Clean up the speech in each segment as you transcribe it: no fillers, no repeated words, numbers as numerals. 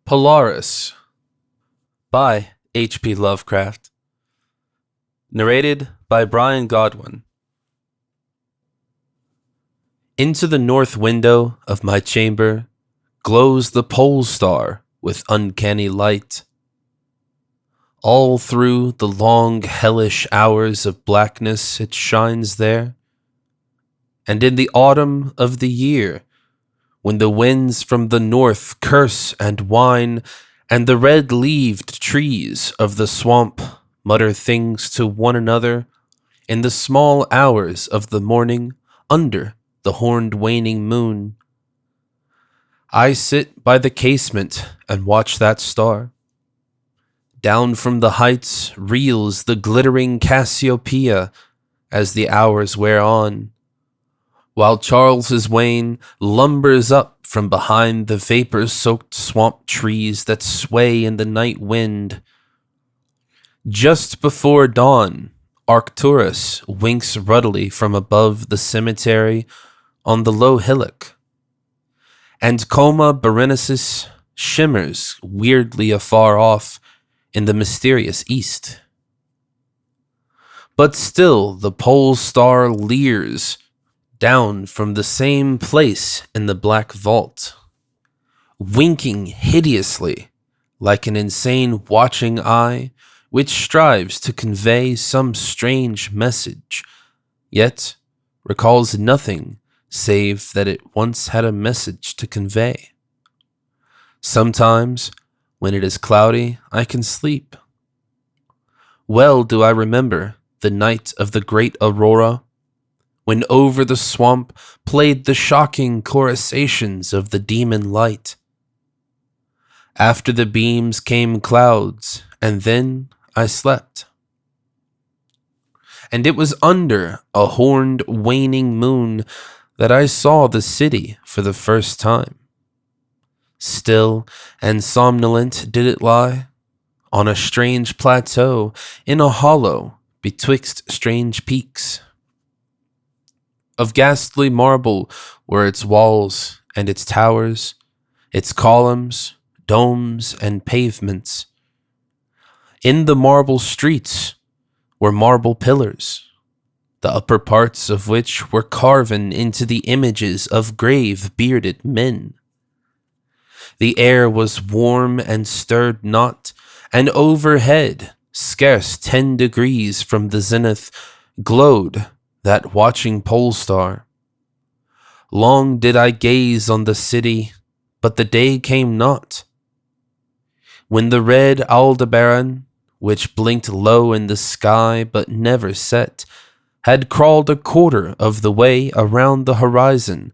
Polaris by H.P. Lovecraft. Narrated by Brian Godwin. Into the north window of my chamber glows the pole star with uncanny light. All through the long hellish hours of blackness it shines there. And in the autumn of the year, when the winds from the north curse and whine, and the red-leaved trees of the swamp mutter things to one another, in the small hours of the morning, under the horned waning moon, I sit by the casement and watch that star. Down from the heights reels the glittering Cassiopeia as the hours wear on, while Charles's Wain lumbers up from behind the vapor-soaked swamp trees that sway in the night wind. Just before dawn, Arcturus winks ruddily from above the cemetery on the low hillock, and Coma Berenices shimmers weirdly afar off in the mysterious east. But still the pole star leers down from the same place in the black vault, winking hideously like an insane watching eye which strives to convey some strange message, yet recalls nothing save that it once had a message to convey. Sometimes, when it is cloudy, I can sleep. Well do I remember the night of the great aurora, when over the swamp played the shocking chorisations of the demon light. After the beams came clouds, and then I slept. And it was under a horned waning moon that I saw the city for the first time. Still and somnolent did it lie, on a strange plateau, in a hollow betwixt strange peaks. Of ghastly marble were its walls and its towers, its columns, domes, and pavements. In the marble streets were marble pillars, the upper parts of which were carven into the images of grave bearded men. The air was warm and stirred not, and overhead, scarce 10 degrees from the zenith, glowed that watching pole star. Long did I gaze on the city, but the day came not. When the red Aldebaran, which blinked low in the sky but never set, had crawled a quarter of the way around the horizon,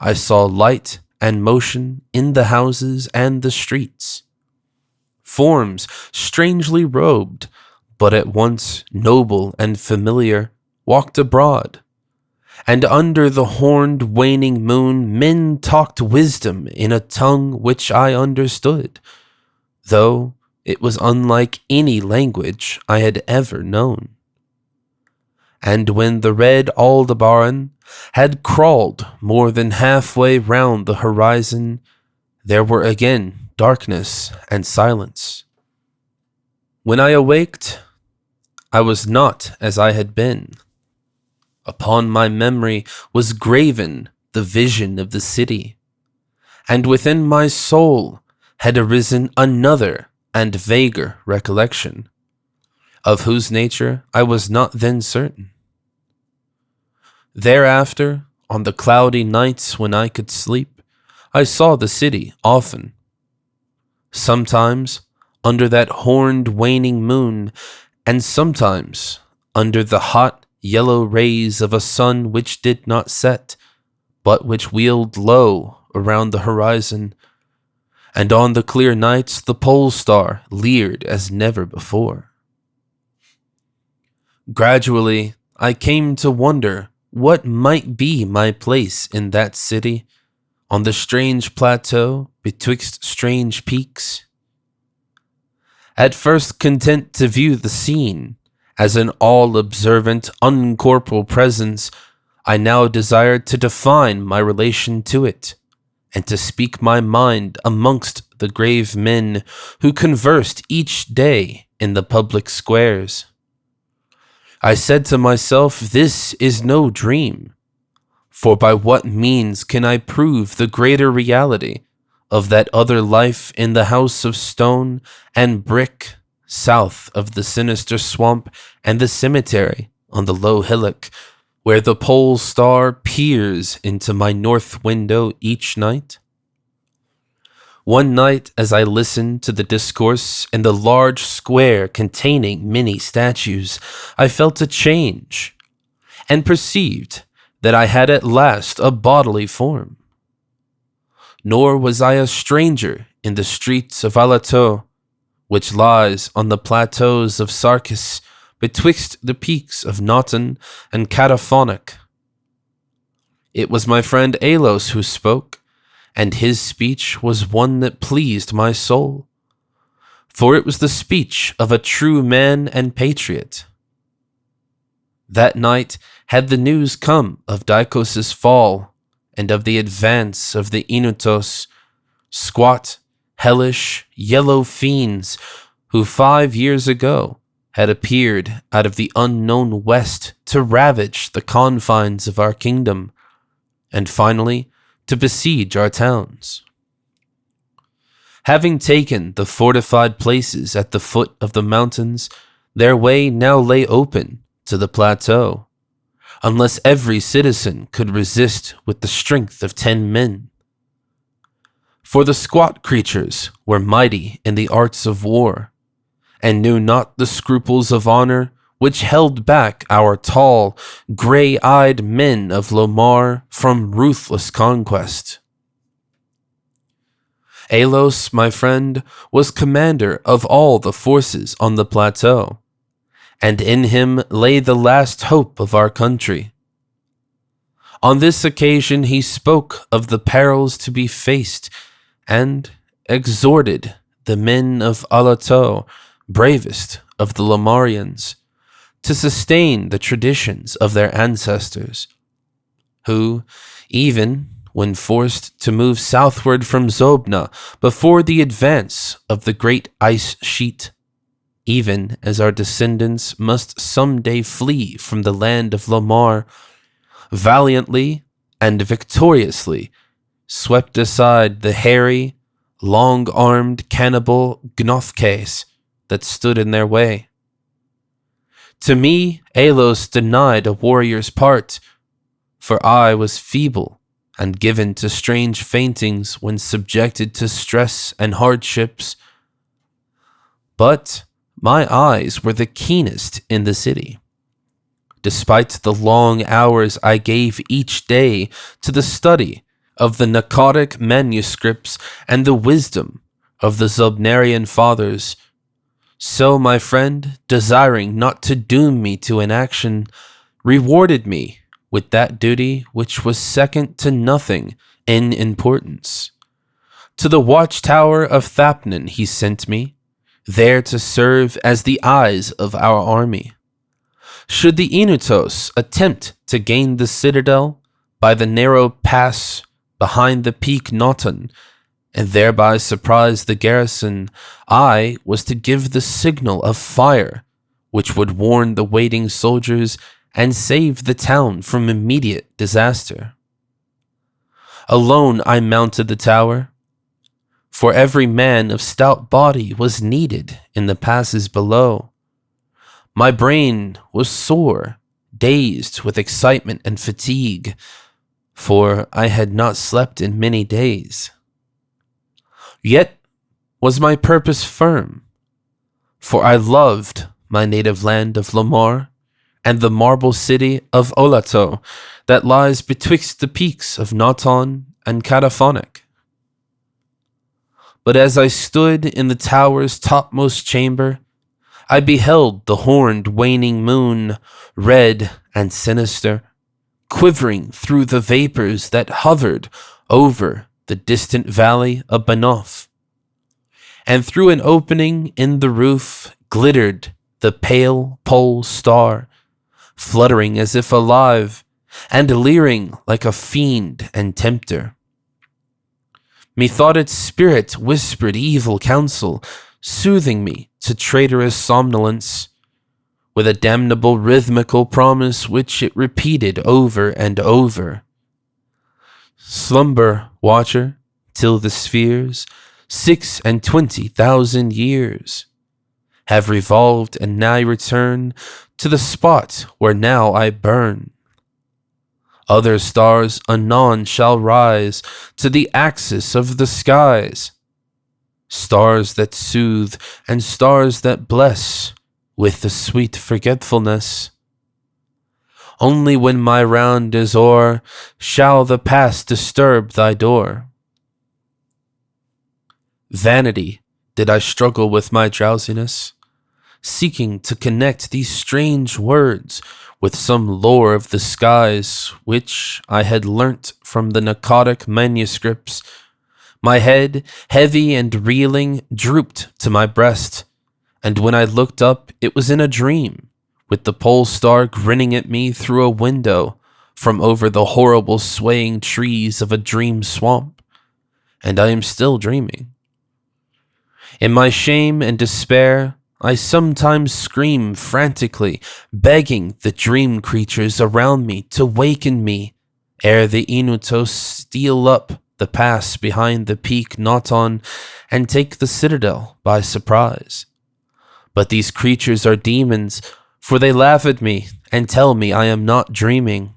I saw light and motion in the houses and the streets. Forms strangely robed, but at once noble and familiar, walked abroad, and under the horned waning moon men talked wisdom in a tongue which I understood, though it was unlike any language I had ever known. And when the red Aldebaran had crawled more than halfway round the horizon, there were again darkness and silence. When I awaked, I was not as I had been. Upon my memory was graven the vision of the city, and within my soul had arisen another and vaguer recollection, of whose nature I was not then certain. Thereafter, on the cloudy nights when I could sleep, I saw the city often. Sometimes under that horned waning moon, and sometimes under the hot yellow rays of a sun which did not set, but which wheeled low around the horizon, and on the clear nights the pole star leered as never before. Gradually I came to wonder what might be my place in that city, on the strange plateau betwixt strange peaks. At first content to view the scene as an all-observant, uncorporal presence, I now desired to define my relation to it, and to speak my mind amongst the grave men who conversed each day in the public squares. I said to myself, this is no dream, for by what means can I prove the greater reality of that other life in the house of stone and brick south of the sinister swamp and the cemetery on the low hillock where the pole star peers into my north window each night? One night, as I listened to the discourse in the large square containing many statues, I felt a change and perceived that I had at last a bodily form. Nor was I a stranger in the streets of Alato, which lies on the plateaus of Sarkis, betwixt the peaks of Naughton and Cataphonic. It was my friend Alos who spoke, and his speech was one that pleased my soul, for it was the speech of a true man and patriot. That night had the news come of Dikos' fall, and of the advance of the Inutos, squat, hellish, yellow fiends who 5 years ago had appeared out of the unknown west to ravage the confines of our kingdom, and finally to besiege our towns. Having taken the fortified places at the foot of the mountains, their way now lay open to the plateau, unless every citizen could resist with the strength of 10 men. For the squat creatures were mighty in the arts of war, and knew not the scruples of honor which held back our tall, gray-eyed men of Lomar from ruthless conquest. Alos, my friend, was commander of all the forces on the plateau, and in him lay the last hope of our country. On this occasion he spoke of the perils to be faced, and exhorted the men of Alato, bravest of the Lomarians, to sustain the traditions of their ancestors, who, even when forced to move southward from Zobna before the advance of the great ice sheet, even as our descendants must someday flee from the land of Lomar, valiantly and victoriously swept aside the hairy, long-armed cannibal Gnothkes that stood in their way. To me, Alos denied a warrior's part, for I was feeble and given to strange faintings when subjected to stress and hardships. But my eyes were the keenest in the city. Despite the long hours I gave each day to the study of the Narcotic manuscripts and the wisdom of the Zobnarian fathers, so my friend, desiring not to doom me to inaction, rewarded me with that duty which was second to nothing in importance. To the watchtower of Thapnan he sent me, there to serve as the eyes of our army. Should the Inutos attempt to gain the citadel by the narrow pass behind the peak Naughton, and thereby surprise the garrison, I was to give the signal of fire, which would warn the waiting soldiers and save the town from immediate disaster. Alone I mounted the tower, for every man of stout body was needed in the passes below. My brain was sore, dazed with excitement and fatigue, for I had not slept in many days. Yet was my purpose firm, for I loved my native land of Lomar and the marble city of Olato that lies betwixt the peaks of Naughton and Cataphonic. But as I stood in the tower's topmost chamber, I beheld the horned waning moon, red and sinister, quivering through the vapors that hovered over the distant valley of Banoff. And through an opening in the roof glittered the pale pole star, fluttering as if alive, and leering like a fiend and tempter. Methought its spirit whispered evil counsel, soothing me to traitorous somnolence, with a damnable rhythmical promise which it repeated over and over. Slumber, watcher, till the spheres, 26,000 years, have revolved and now return to the spot where now I burn. Other stars anon shall rise to the axis of the skies, stars that soothe and stars that bless with the sweet forgetfulness. Only when my round is o'er shall the past disturb thy door. Vanity did I struggle with my drowsiness, seeking to connect these strange words with some lore of the skies which I had learnt from the narcotic manuscripts. My head, heavy and reeling, drooped to my breast, and when I looked up it was in a dream, with the pole star grinning at me through a window from over the horrible swaying trees of a dream swamp, and I am still dreaming. In my shame and despair, I sometimes scream frantically, begging the dream creatures around me to waken me, ere the Inutos steal up the pass behind the peak Noton and take the citadel by surprise. But these creatures are demons, for they laugh at me and tell me I am not dreaming.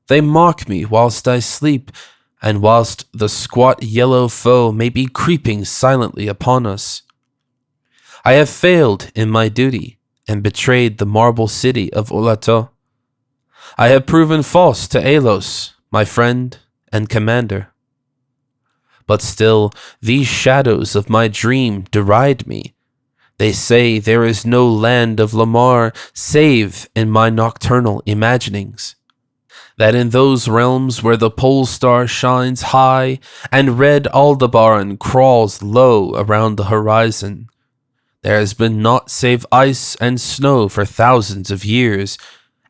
They mock me whilst I sleep, and whilst the squat yellow foe may be creeping silently upon us. I have failed in my duty and betrayed the marble city of Olato. I have proven false to Alos, my friend and commander. But still, these shadows of my dream deride me. They say there is no land of Lamar save in my nocturnal imaginings, that in those realms where the pole star shines high and red Aldebaran crawls low around the horizon, there has been naught save ice and snow for thousands of years,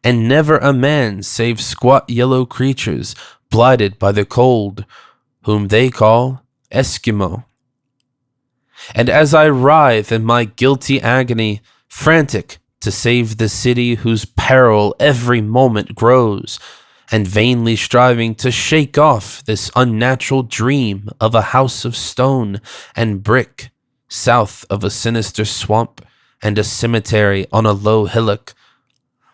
and never a man save squat yellow creatures blighted by the cold, whom they call Eskimo. And as I writhe in my guilty agony, frantic to save the city whose peril every moment grows, and vainly striving to shake off this unnatural dream of a house of stone and brick, south of a sinister swamp and a cemetery on a low hillock,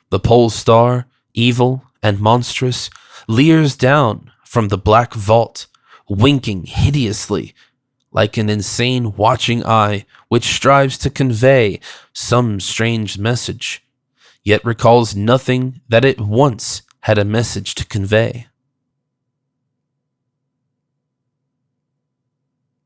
the pole star, evil and monstrous, leers down from the black vault, winking hideously like an insane watching eye which strives to convey some strange message, yet recalls nothing that it once had a message to convey.